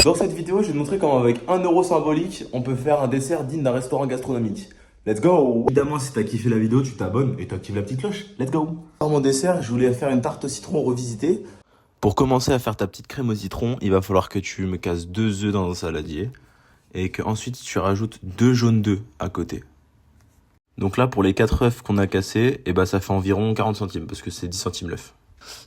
Dans cette vidéo, je vais te montrer comment avec 1 € symbolique, on peut faire un dessert digne d'un restaurant gastronomique. Let's go! Évidemment, si t'as kiffé la vidéo, tu t'abonnes et t'actives la petite cloche. Let's go! Pour mon dessert, je voulais faire une tarte au citron revisitée. Pour commencer à faire ta petite crème au citron, il va falloir que tu me casses 2 œufs dans un saladier et que ensuite tu rajoutes 2 jaunes d'œufs à côté. Donc là, pour les 4 œufs qu'on a cassés, ça fait environ 40 centimes parce que c'est 10 centimes l'œuf.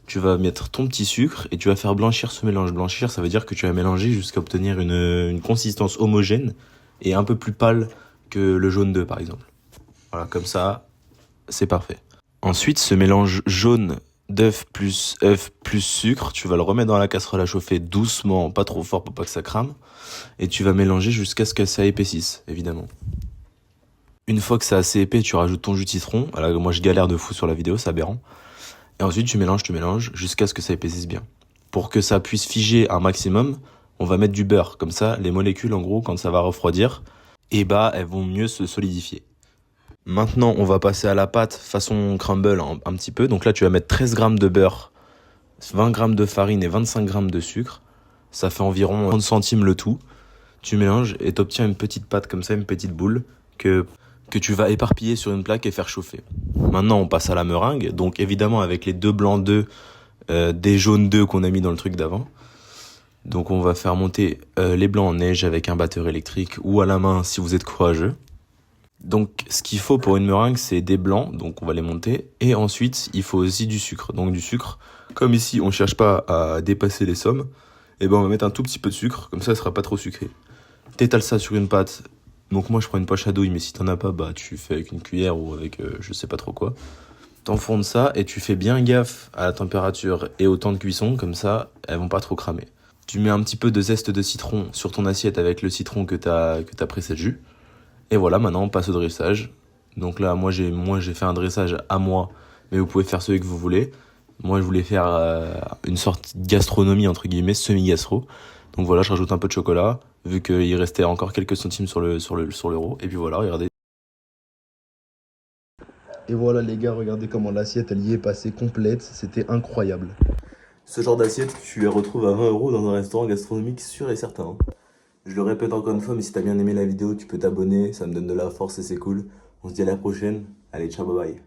Tu vas mettre ton petit sucre et tu vas faire blanchir ce mélange. Blanchir, ça veut dire que tu vas mélanger jusqu'à obtenir une consistance homogène et un peu plus pâle que le jaune d'œuf par exemple. Voilà, comme ça, c'est parfait. Ensuite, ce mélange jaune d'œuf plus sucre, tu vas le remettre dans la casserole à chauffer doucement, pas trop fort pour pas que ça crame. Et tu vas mélanger jusqu'à ce que ça épaississe, évidemment. Une fois que c'est assez épais, tu rajoutes ton jus de citron. Voilà, moi je galère de fou sur la vidéo, c'est aberrant. Et ensuite, tu mélanges jusqu'à ce que ça épaississe bien. Pour que ça puisse figer un maximum, on va mettre du beurre. Comme ça, les molécules, en gros, quand ça va refroidir, elles vont mieux se solidifier. Maintenant, on va passer à la pâte façon crumble un petit peu. Donc là, tu vas mettre 13 grammes de beurre, 20 grammes de farine et 25 grammes de sucre. Ça fait environ 30 centimes le tout. Tu mélanges et t'obtiens une petite pâte comme ça, une petite boule que tu vas éparpiller sur une plaque et faire chauffer. Maintenant, on passe à la meringue. Donc évidemment, avec les 2 blancs d'œufs, des jaunes d'œufs qu'on a mis dans le truc d'avant. Donc on va faire monter les blancs en neige avec un batteur électrique ou à la main si vous êtes courageux. Donc ce qu'il faut pour une meringue, c'est des blancs, donc on va les monter. Et ensuite, il faut aussi du sucre. Donc du sucre, comme ici, on cherche pas à dépasser les sommes, on va mettre un tout petit peu de sucre, comme ça, sera pas trop sucré. T'étales ça sur une pâte. Donc moi je prends une poche à douille, mais si t'en as pas, tu fais avec une cuillère ou avec je sais pas trop quoi. T'enfournes ça et tu fais bien gaffe à la température et au temps de cuisson, comme ça elles vont pas trop cramer. Tu mets un petit peu de zeste de citron sur ton assiette avec le citron que t'as pressé de jus. Et voilà, maintenant on passe au dressage. Donc là moi j'ai fait un dressage à moi, mais vous pouvez faire celui que vous voulez. Moi je voulais faire une sorte de gastronomie entre guillemets, semi-gastro. Donc voilà, je rajoute un peu de chocolat, vu qu'il restait encore quelques centimes sur l'euro. Et puis voilà, regardez. Et voilà les gars, regardez comment l'assiette elle y est passée complète, c'était incroyable. Ce genre d'assiette, tu les retrouves à 20 € dans un restaurant gastronomique sûr et certain. Hein. Je le répète encore une fois, mais si t'as bien aimé la vidéo, tu peux t'abonner, ça me donne de la force et c'est cool. On se dit à la prochaine. Allez, ciao, bye bye.